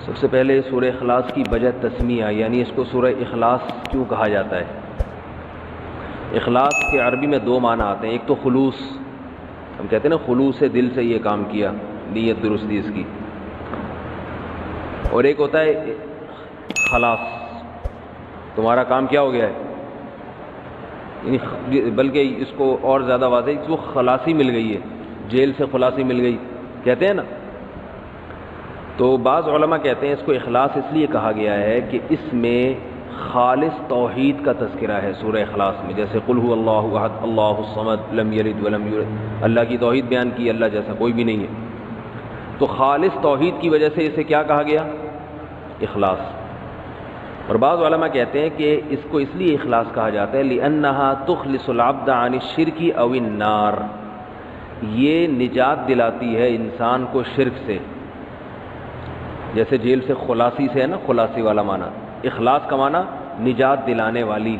سب سے پہلے سورہ اخلاص کی وجہ تسمیہ، یعنی اس کو سورہ اخلاص کیوں کہا جاتا ہے؟ اخلاص کے عربی میں دو معنی آتے ہیں، ایک تو خلوص، ہم کہتے ہیں نا خلوص سے دل سے یہ کام کیا، نیت درستی اس کی، اور ایک ہوتا ہے خلاص، تمہارا کام کیا ہو گیا ہے، یعنی بلکہ اس کو اور زیادہ واضح اس کو خلاصی مل گئی ہے، جیل سے خلاصی مل گئی کہتے ہیں نا۔ تو بعض علماء کہتے ہیں اس کو اخلاص اس لیے کہا گیا ہے کہ اس میں خالص توحید کا تذکرہ ہے سورہ اخلاص میں، جیسے قل هو اللہ احد اللہ الصمد لم یلد ولم یولد، اللہ کی توحید بیان کی، اللہ جیسا کوئی بھی نہیں ہے، تو خالص توحید کی وجہ سے اسے کیا کہا گیا؟ اخلاص۔ اور بعض علماء کہتے ہیں کہ اس کو اس لیے اخلاص کہا جاتا ہے لأنها تخلص العبد عن الشرک او النار، یہ نجات دلاتی ہے انسان کو شرک سے، جیسے جیل سے خلاصی سے ہے نا، خلاصی والا معنی، اخلاص کا معنی نجات دلانے والی،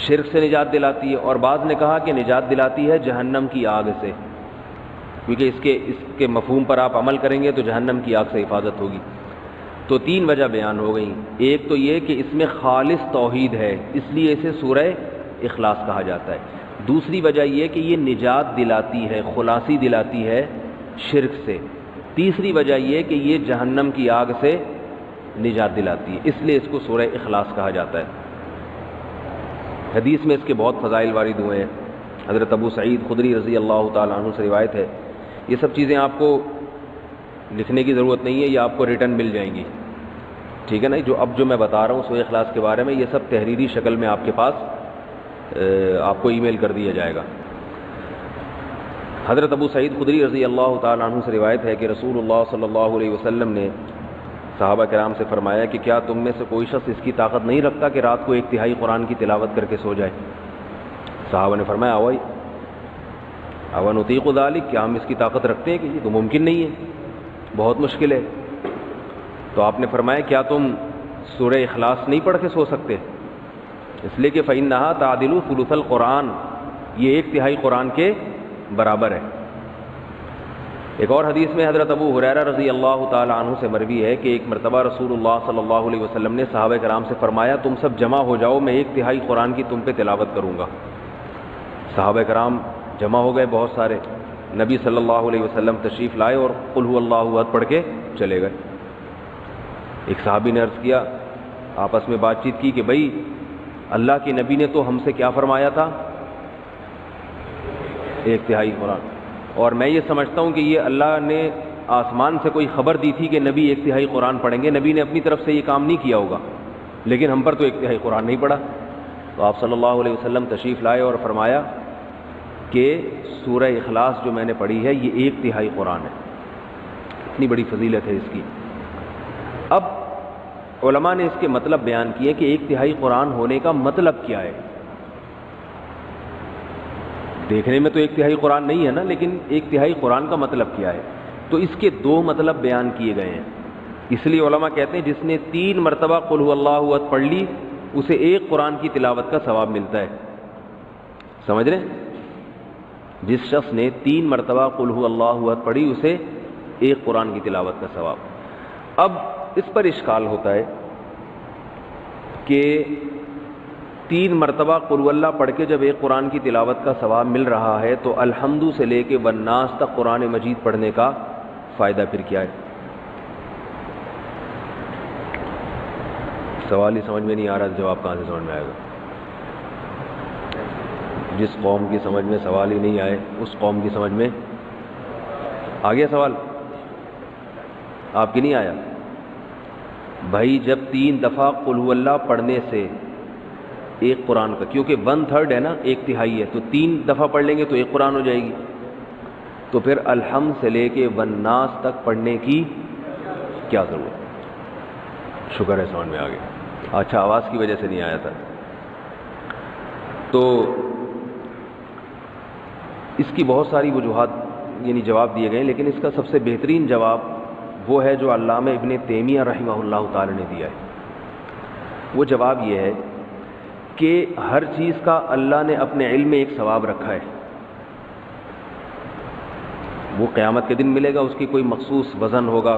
شرک سے نجات دلاتی ہے، اور بعض نے کہا کہ نجات دلاتی ہے جہنم کی آگ سے، کیونکہ اس کے مفہوم پر آپ عمل کریں گے تو جہنم کی آگ سے حفاظت ہوگی۔ تو تین وجہ بیان ہو گئی، ایک تو یہ کہ اس میں خالص توحید ہے اس لیے اسے سورہ اخلاص کہا جاتا ہے، دوسری وجہ یہ کہ یہ نجات دلاتی ہے، خلاصی دلاتی ہے شرک سے، تیسری وجہ یہ کہ یہ جہنم کی آگ سے نجات دلاتی ہے، اس لیے اس کو سورہ اخلاص کہا جاتا ہے۔ حدیث میں اس کے بہت فضائل وارد ہوئے ہیں، حضرت ابو سعید خدری رضی اللہ تعالیٰ عنہ سے روایت ہے، یہ سب چیزیں آپ کو لکھنے کی ضرورت نہیں ہے، یہ آپ کو ریٹن مل جائیں گی، ٹھیک ہے نا؟ جو میں بتا رہا ہوں سورہ اخلاص کے بارے میں، یہ سب تحریری شکل میں آپ کے پاس آپ کو ای میل کر دیا جائے گا۔ حضرت ابو سعید خدری رضی اللہ تعالیٰ عنہ سے روایت ہے کہ رسول اللہ صلی اللہ علیہ وسلم نے صحابہ کرام سے فرمایا کہ کیا تم میں سے کوئی شخص اس کی طاقت نہیں رکھتا کہ رات کو ایک تہائی قرآن کی تلاوت کر کے سو جائے؟ صحابہ نے فرمایا اوا نطیق ذلک، کیا ہم اس کی طاقت رکھتے ہیں؟ کہ یہ تو ممکن نہیں ہے، بہت مشکل ہے۔ تو آپ نے فرمایا کیا تم سورہ اخلاص نہیں پڑھ کے سو سکتے؟ اس لیے کہ فإنها تعدل ثلث القرآن، یہ ایک تہائی قرآن کے برابر ہے۔ ایک اور حدیث میں حضرت ابو ہریرہ رضی اللہ تعالی عنہ سے مروی ہے کہ ایک مرتبہ رسول اللہ صلی اللہ علیہ وسلم نے صحابہ کرام سے فرمایا تم سب جمع ہو جاؤ، میں ایک تہائی قرآن کی تم پہ تلاوت کروں گا۔ صحابہ کرام جمع ہو گئے بہت سارے، نبی صلی اللہ علیہ وسلم تشریف لائے اور قل هو اللہ احد پڑھ کے چلے گئے۔ ایک صحابی نے عرض کیا، آپس میں بات چیت کی کہ بھائی اللہ کے نبی نے تو ہم سے کیا فرمایا تھا؟ ایک تہائی قرآن، اور میں یہ سمجھتا ہوں کہ یہ اللہ نے آسمان سے کوئی خبر دی تھی کہ نبی ایک تہائی قرآن پڑھیں گے، نبی نے اپنی طرف سے یہ کام نہیں کیا ہوگا، لیکن ہم پر تو ایک تہائی قرآن نہیں پڑھا۔ تو آپ صلی اللہ علیہ وسلم تشریف لائے اور فرمایا کہ سورہ اخلاص جو میں نے پڑھی ہے یہ ایک تہائی قرآن ہے، اتنی بڑی فضیلت ہے اس کی۔ اب علماء نے اس کے مطلب بیان کیے کہ ایک تہائی قرآن ہونے کا مطلب کیا ہے۔ دیکھنے میں تو ایک تہائی قرآن نہیں ہے نا، لیکن ایک تہائی قرآن کا مطلب کیا ہے؟ تو اس کے دو مطلب بیان کیے گئے ہیں، اس لیے علماء کہتے ہیں جس نے 3 مرتبہ قل هو اللہ احد پڑھ لی اسے ایک قرآن کی تلاوت کا ثواب ملتا ہے، سمجھ رہے ہیں؟ جس شخص نے 3 مرتبہ قل هو اللہ احد پڑھی اسے ایک قرآن کی تلاوت کا ثواب۔ اب اس پر اشکال ہوتا ہے کہ 3 مرتبہ قل هو اللہ پڑھ کے جب ایک قرآن کی تلاوت کا ثواب مل رہا ہے تو الحمد سے لے کے والناس تک قرآن مجید پڑھنے کا فائدہ پھر کیا ہے؟ سوال ہی سمجھ میں نہیں آ رہا، جواب کہاں سے سمجھ میں آئے گا؟ جس قوم کی سمجھ میں سوال ہی نہیں آئے اس قوم کی سمجھ میں آ گیا سوال؟ آپ کی نہیں آیا؟ بھائی جب 3 دفعہ قل هو اللہ پڑھنے سے ایک قرآن کا، کیونکہ 1/3 ہے نا، 1/3 ہے، تو 3 دفعہ پڑھ لیں گے تو ایک قرآن ہو جائے گی، تو پھر الحمد سے لے کے والناس تک پڑھنے کی کیا ضرورت؟ شکر ہے سمجھ میں آ گیا، اچھا آواز کی وجہ سے نہیں آیا تھا۔ تو اس کی بہت ساری وجوہات یعنی جواب دیے گئے، لیکن اس کا سب سے بہترین جواب وہ ہے جو علامہ ابن تیمیہ رحمہ اللہ تعالی نے دیا ہے۔ وہ جواب یہ ہے کہ ہر چیز کا اللہ نے اپنے علم میں ایک ثواب رکھا ہے، وہ قیامت کے دن ملے گا، اس کی کوئی مخصوص وزن ہوگا،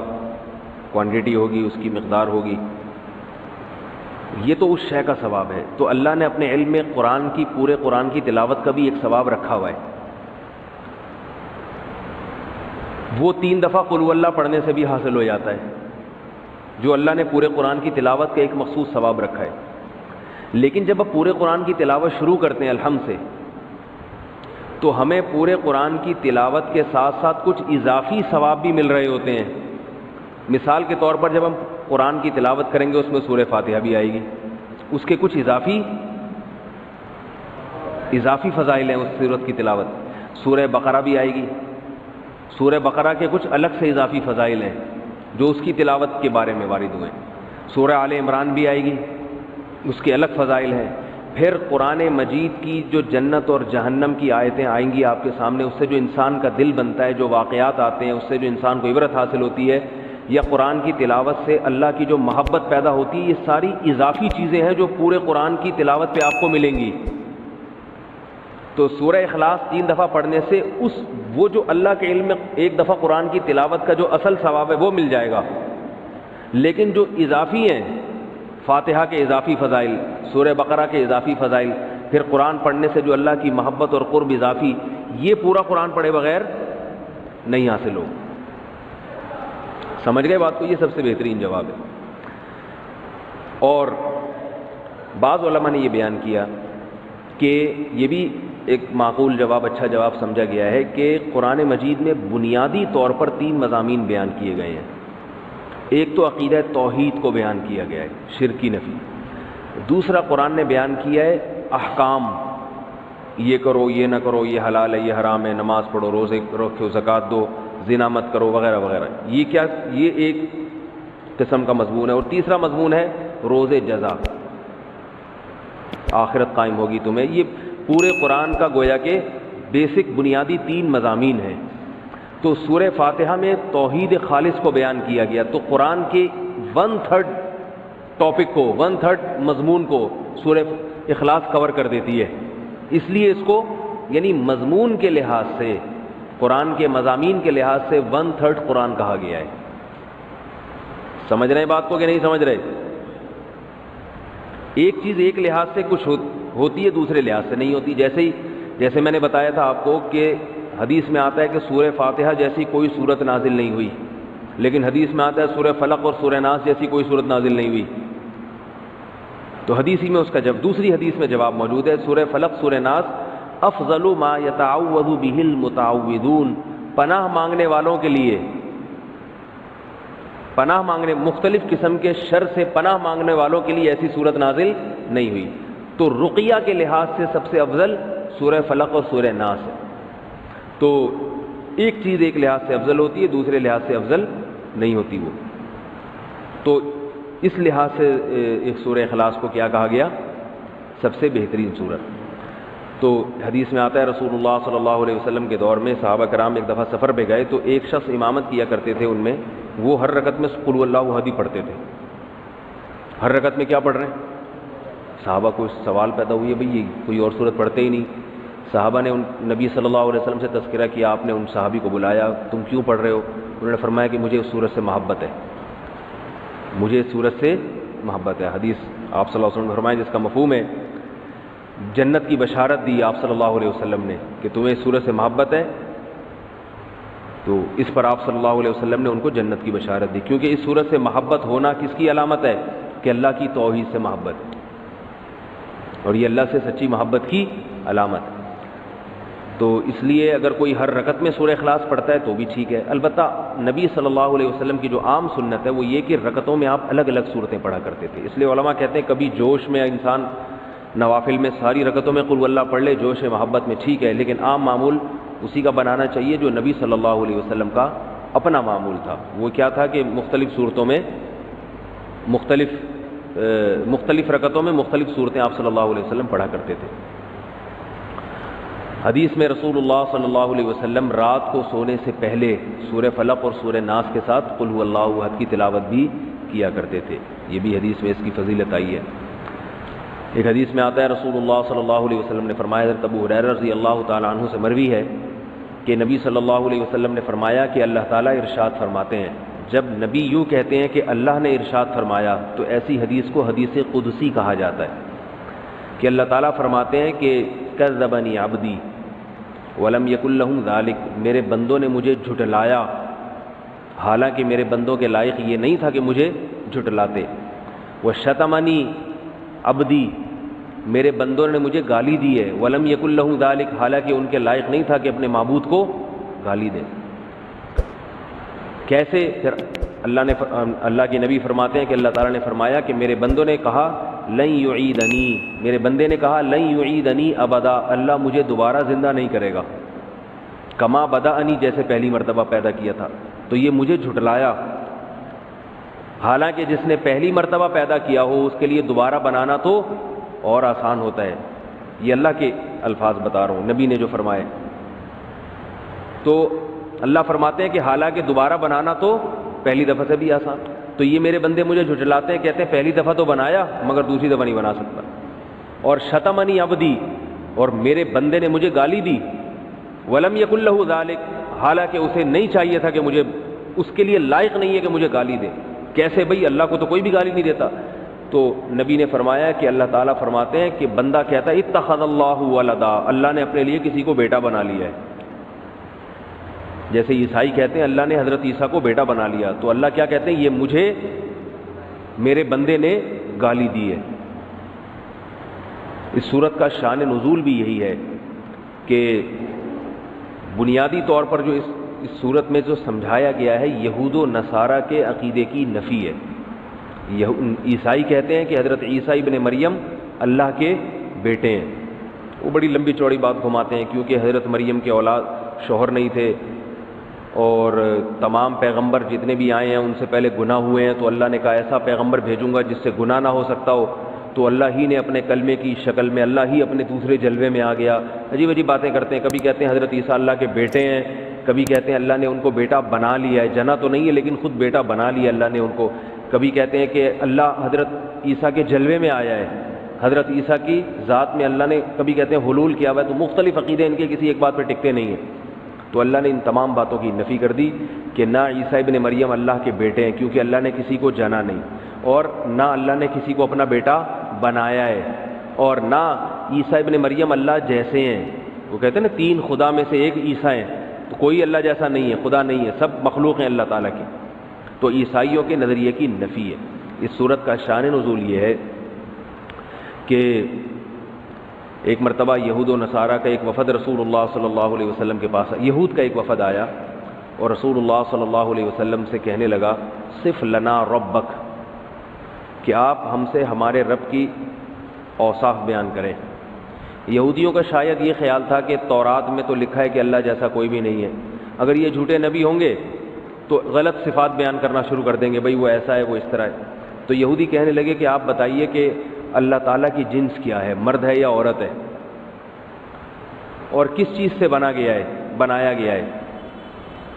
کوانٹٹی ہوگی، اس کی مقدار ہوگی، یہ تو اس شے کا ثواب ہے۔ تو اللہ نے اپنے علم میں قرآن کی، پورے قرآن کی تلاوت کا بھی ایک ثواب رکھا ہوا ہے، وہ 3 دفعہ قل هو اللہ پڑھنے سے بھی حاصل ہو جاتا ہے، جو اللہ نے پورے قرآن کی تلاوت کا ایک مخصوص ثواب رکھا ہے۔ لیکن جب آپ پورے قرآن کی تلاوت شروع کرتے ہیں الحمد سے، تو ہمیں پورے قرآن کی تلاوت کے ساتھ ساتھ کچھ اضافی ثواب بھی مل رہے ہوتے ہیں۔ مثال کے طور پر جب ہم قرآن کی تلاوت کریں گے، اس میں سورہ فاتحہ بھی آئے گی، اس کے کچھ اضافی فضائل ہیں اس سورت کی تلاوت۔ سورہ بقرہ بھی آئے گی، سورہ بقرہ کے کچھ الگ سے اضافی فضائل ہیں جو اس کی تلاوت کے بارے میں وارد ہوئے ہیں۔ سورہ آل عمران بھی آئے گی، اس کے الگ فضائل ہیں۔ پھر قرآن مجید کی جو جنت اور جہنم کی آیتیں آئیں گی آپ کے سامنے، اس سے جو انسان کا دل بنتا ہے، جو واقعات آتے ہیں، اس سے جو انسان کو عبرت حاصل ہوتی ہے، یا قرآن کی تلاوت سے اللہ کی جو محبت پیدا ہوتی ہے، یہ ساری اضافی چیزیں ہیں جو پورے قرآن کی تلاوت پہ آپ کو ملیں گی۔ تو سورہ اخلاص 3 دفعہ پڑھنے سے وہ جو اللہ کے علم میں 1 دفعہ قرآن کی تلاوت کا جو اصل ثواب ہے وہ مل جائے گا، لیکن جو اضافی ہیں، فاتحہ کے اضافی فضائل، سورہ بقرہ کے اضافی فضائل، پھر قرآن پڑھنے سے جو اللہ کی محبت اور قرب اضافی، یہ پورا قرآن پڑھے بغیر نہیں حاصل ہو۔ سمجھ گئے بات کو؟ یہ سب سے بہترین جواب ہے۔ اور بعض علماء نے یہ بیان کیا کہ یہ بھی ایک معقول جواب، اچھا جواب سمجھا گیا ہے کہ قرآن مجید میں بنیادی طور پر 3 مضامین بیان کیے گئے ہیں۔ ایک تو عقیدہ توحید کو بیان کیا گیا ہے، شرک کی نفی۔ دوسرا قرآن نے بیان کیا ہے احکام، یہ کرو، یہ نہ کرو، یہ حلال ہے، یہ حرام ہے، نماز پڑھو، روزے رکھو، زکوٰۃ دو، زنا مت کرو، وغیرہ وغیرہ۔ یہ ایک قسم کا مضمون ہے۔ اور تیسرا مضمون ہے روز جزا، آخرت قائم ہوگی تمہیں۔ یہ پورے قرآن کا گویا کہ بیسک بنیادی 3 مضامین ہیں۔ تو سورہ فاتحہ میں توحید خالص کو بیان کیا گیا، تو قرآن کے 1/3 ٹاپک کو، 1/3 مضمون کو سورہ اخلاص کور کر دیتی ہے۔ اس لیے اس کو یعنی مضمون کے لحاظ سے، قرآن کے مضامین کے لحاظ سے 1/3 قرآن کہا گیا ہے۔ سمجھ رہے ہیں بات کو کہ نہیں سمجھ رہے؟ ایک چیز ایک لحاظ سے کچھ ہوتی ہے، دوسرے لحاظ سے نہیں ہوتی۔ جیسے میں نے بتایا تھا آپ کو کہ حدیث میں آتا ہے کہ سورہ فاتحہ جیسی کوئی صورت نازل نہیں ہوئی، لیکن حدیث میں آتا ہے سورہ فلق اور سورہ ناس جیسی کوئی صورت نازل نہیں ہوئی۔ تو حدیثی میں اس کا جب دوسری حدیث میں جواب موجود ہے، سورہ فلق، سورہ ناس افضل ما یتعوذ به المتعوذون، پناہ مانگنے والوں کے لیے، پناہ مانگنے، مختلف قسم کے شر سے پناہ مانگنے والوں کے لیے ایسی صورت نازل نہیں ہوئی۔ تو رقیہ کے لحاظ سے سب سے افضل سورہ فلق اور سورہ ناس ہے۔ تو ایک چیز ایک لحاظ سے افضل ہوتی ہے، دوسرے لحاظ سے افضل نہیں ہوتی وہ۔ تو اس لحاظ سے ایک سورہ اخلاص کو کیا کہا گیا؟ سب سے بہترین سورت۔ تو حدیث میں آتا ہے رسول اللہ صلی اللہ علیہ وسلم کے دور میں صحابہ کرام ایک دفعہ سفر پہ گئے، تو ایک شخص امامت کیا کرتے تھے ان میں، وہ ہر رکعت میں قل اللہ احد ہی پڑھتے تھے۔ ہر رکعت میں کیا پڑھ رہے ہیں؟ صحابہ کو سوال پیدا ہوئی ہے، بھئی یہ کوئی اور صورت پڑھتے ہی نہیں۔ صحابہ نے نبی صلی اللہ علیہ وسلم سے تذکرہ کیا، آپ نے ان صحابی کو بلایا، تم کیوں پڑھ رہے ہو؟ انہوں نے فرمایا کہ مجھے اس صورت سے محبت ہے، مجھے اس صورت سے محبت ہے۔ حدیث آپ صلی اللہ علیہ وسلم نے فرمایا جس کا مفہوم ہے جنت کی بشارت دی آپ صلی اللہ علیہ وسلم نے کہ تمہیں اس صورت سے محبت ہے، تو اس پر آپ صلی اللہ علیہ وسلم نے ان کو جنت کی بشارت دی، کیونکہ اس صورت سے محبت ہونا کس کی علامت ہے؟ کہ اللہ کی توحید سے محبت، اور یہ اللہ سے سچی محبت کی علامت ہے۔ تو اس لیے اگر کوئی ہر رکعت میں سورہ اخلاص پڑھتا ہے تو بھی ٹھیک ہے۔ البتہ نبی صلی اللہ علیہ وسلم کی جو عام سنت ہے وہ یہ کہ رکعتوں میں آپ الگ الگ صورتیں پڑھا کرتے تھے۔ اس لیے علماء کہتے ہیں کبھی جوش میں انسان نوافل میں ساری رکعتوں میں قل اللہ پڑھ لے، جوش محبت میں ٹھیک ہے، لیکن عام معمول اسی کا بنانا چاہیے جو نبی صلی اللہ علیہ وسلم کا اپنا معمول تھا۔ وہ کیا تھا کہ مختلف صورتوں میں مختلف رکعتوں میں مختلف صورتیں آپ صلی اللہ علیہ وسلم پڑھا کرتے تھے۔ حدیث میں رسول اللہ صلی اللہ علیہ وسلم رات کو سونے سے پہلے سورہ فلق اور سورہ ناس کے ساتھ قل هو اللہ احد کی تلاوت بھی کیا کرتے تھے، یہ بھی حدیث میں اس کی فضیلت آئی ہے۔ ایک حدیث میں آتا ہے رسول اللہ صلی اللہ علیہ وسلم نے فرمایا، حضرت ابو ہریرہ رضی اللہ تعالیٰ عنہ سے مروی ہے کہ نبی صلی اللہ علیہ وسلم نے فرمایا کہ اللہ تعالیٰ ارشاد فرماتے ہیں، جب نبی یوں کہتے ہیں کہ اللہ نے ارشاد فرمایا تو ایسی حدیث کو حدیث قدسی کہا جاتا ہے کہ اللہ تعالیٰ فرماتے ہیں کہ کذبنی عبدی ولم یکن لہ ذالک، میرے بندوں نے مجھے جھٹلایا حالانکہ میرے بندوں کے لائق یہ نہیں تھا کہ مجھے جھٹلاتے، وشتمنی عبدی، میرے بندوں نے مجھے گالی دی ہے، ولم یکن لہ ذالک، حالانکہ ان کے لائق نہیں تھا کہ اپنے معبود کو گالی دے۔ کیسے؟ پھر اللہ کے نبی فرماتے ہیں کہ اللہ تعالیٰ نے فرمایا کہ میرے بندوں نے کہا لن یعیدنی، میرے بندے نے کہا لن یعیدنی ابدا، اللہ مجھے دوبارہ زندہ نہیں کرے گا، کما بدأنی، جیسے پہلی مرتبہ پیدا کیا تھا۔ تو یہ مجھے جھٹلایا، حالانکہ جس نے پہلی مرتبہ پیدا کیا ہو اس کے لیے دوبارہ بنانا تو اور آسان ہوتا ہے۔ یہ اللہ کے الفاظ بتا رہا ہوں، نبی نے جو فرمائے۔ تو اللہ فرماتے ہیں کہ حالانکہ دوبارہ بنانا تو پہلی دفعہ سے بھی آسان، تو یہ میرے بندے مجھے جھٹلاتے ہیں، کہتے ہیں پہلی دفعہ تو بنایا مگر دوسری دفعہ نہیں بنا سکتا۔ اور شتمنی عبدی، اور میرے بندے نے مجھے گالی دی، ولم یکن لہ ذالک، حالانکہ اسے نہیں چاہیے تھا کہ مجھے، اس کے لیے لائق نہیں ہے کہ مجھے گالی دے۔ کیسے بھئی؟ اللہ کو تو کوئی بھی گالی نہیں دیتا۔ تو نبی نے فرمایا کہ اللہ تعالیٰ فرماتے ہیں کہ بندہ کہتا ہے اتخذ اللہ ولدا، اللہ نے اپنے لیے کسی کو بیٹا بنا لیا ہے۔ جیسے عیسائی کہتے ہیں اللہ نے حضرت عیسیٰ کو بیٹا بنا لیا، تو اللہ کیا کہتے ہیں؟ یہ مجھے میرے بندے نے گالی دی ہے۔ اس صورت کا شان نزول بھی یہی ہے کہ بنیادی طور پر جو اس صورت میں جو سمجھایا گیا ہے یہود و نصارہ کے عقیدے کی نفی ہے۔ عیسائی کہتے ہیں کہ حضرت عیسیٰ ابن مریم اللہ کے بیٹے ہیں، وہ بڑی لمبی چوڑی بات گھماتے ہیں، کیونکہ حضرت مریم کے اولاد شوہر نہیں تھے، اور تمام پیغمبر جتنے بھی آئے ہیں ان سے پہلے گناہ ہوئے ہیں، تو اللہ نے کہا ایسا پیغمبر بھیجوں گا جس سے گناہ نہ ہو سکتا ہو، تو اللہ ہی نے اپنے کلمے کی شکل میں اللہ ہی اپنے دوسرے جلوے میں آ گیا۔ عجیب عجیب باتیں کرتے ہیں، کبھی کہتے ہیں حضرت عیسیٰ اللہ کے بیٹے ہیں، کبھی کہتے ہیں اللہ نے ان کو بیٹا بنا لیا ہے، جنا تو نہیں ہے لیکن خود بیٹا بنا لیا اللہ نے ان کو، کبھی کہتے ہیں کہ اللہ حضرت عیسیٰ کے جلوے میں آیا ہے، حضرت عیسیٰ کی ذات میں اللہ نے، کبھی کہتے ہیں حلول کیا ہوا ہے۔ تو مختلف عقیدے ان کے کسی ایک بات پہ ٹکتے نہیں ہیں۔ تو اللہ نے ان تمام باتوں کی نفی کر دی کہ نہ عیسیٰ ابن مریم اللہ کے بیٹے ہیں، کیونکہ اللہ نے کسی کو جنا نہیں، اور نہ اللہ نے کسی کو اپنا بیٹا بنایا ہے، اور نہ عیسیٰ ابن مریم اللہ جیسے ہیں۔ وہ کہتے ہیں نا تین خدا میں سے ایک عیسیٰ ہیں، تو کوئی اللہ جیسا نہیں ہے، خدا نہیں ہے، سب مخلوق ہیں اللہ تعالیٰ کی۔ تو عیسائیوں کے نظریے کی نفی ہے۔ اس صورت کا شان نزول یہ ہے کہ ایک مرتبہ یہود و نصارہ کا ایک وفد رسول اللہ صلی اللہ علیہ وسلم کے پاس، یہود کا ایک وفد آیا اور رسول اللہ صلی اللہ علیہ وسلم سے کہنے لگا صف لنا ربک، کہ آپ ہم سے ہمارے رب کی اوصاف بیان کریں۔ یہودیوں کا شاید یہ خیال تھا کہ تورات میں تو لکھا ہے کہ اللہ جیسا کوئی بھی نہیں ہے، اگر یہ جھوٹے نبی ہوں گے تو غلط صفات بیان کرنا شروع کر دیں گے، بھئی وہ ایسا ہے وہ اس طرح ہے۔ تو یہودی کہنے لگے کہ آپ بتائیے کہ اللہ تعالیٰ کی جنس کیا ہے، مرد ہے یا عورت ہے، اور کس چیز سے بنایا گیا ہے،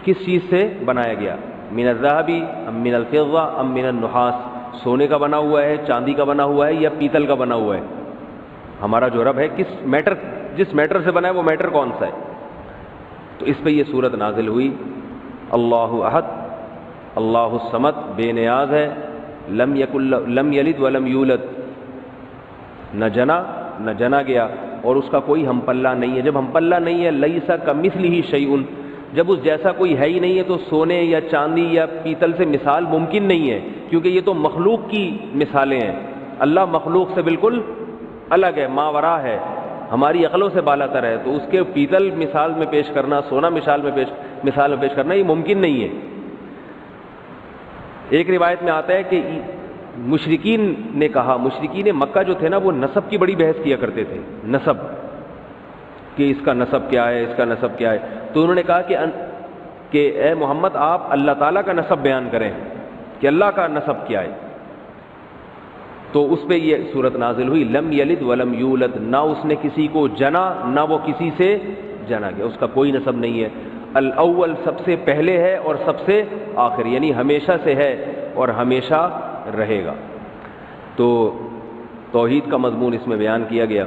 کس چیز سے بنایا گیا، من الذهب ام من الفضة ام من النحاس، سونے کا بنا ہوا ہے، چاندی کا بنا ہوا ہے یا پیتل کا بنا ہوا ہے، ہمارا جو رب ہے جس میٹر سے بنا ہے وہ میٹر کون سا ہے۔ تو اس پہ یہ صورت نازل ہوئی، اللہ احد اللہ الصمد، بے نیاز ہے، لم یلد ولم یولد، نہ جنا گیا اور اس کا کوئی ہم پلہ نہیں ہے۔ جب ہم پلہ نہیں ہے، لیس کمثلہ شیء، جب اس جیسا کوئی ہے ہی نہیں ہے تو سونے یا چاندی یا پیتل سے مثال ممکن نہیں ہے، کیونکہ یہ تو مخلوق کی مثالیں ہیں، اللہ مخلوق سے بالکل الگ ہے، ماورا ہے، ہماری عقلوں سے بالا تر ہے، تو اس کے پیتل مثال میں پیش کرنا، سونا مثال میں پیش کرنا یہ ممکن نہیں ہے۔ ایک روایت میں آتا ہے کہ مشرکین نے کہا، مشرکین مکہ جو تھے نا وہ نسب کی بڑی بحث کیا کرتے تھے، نسب کہ اس کا نسب کیا ہے، اس کا نسب کیا ہے، تو انہوں نے کہا کہ اے محمد آپ اللہ تعالیٰ کا نسب بیان کریں کہ اللہ کا نسب کیا ہے۔ تو اس پہ یہ صورت نازل ہوئی، لم یلد ولم یولد، نہ اس نے کسی کو جنا نہ وہ کسی سے جنا گیا، اس کا کوئی نسب نہیں ہے، الاول سب سے پہلے ہے اور سب سے آخر، یعنی ہمیشہ سے ہے اور ہمیشہ رہے گا۔ تو توحید کا مضمون اس میں بیان کیا گیا۔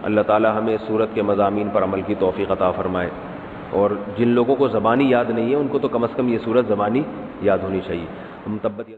اللہ تعالی ہمیں سورت کے مضامین پر عمل کی توفیق عطا فرمائے، اور جن لوگوں کو زبانی یاد نہیں ہے ان کو تو کم از کم یہ سورت زبانی یاد ہونی چاہیے. ہم تبت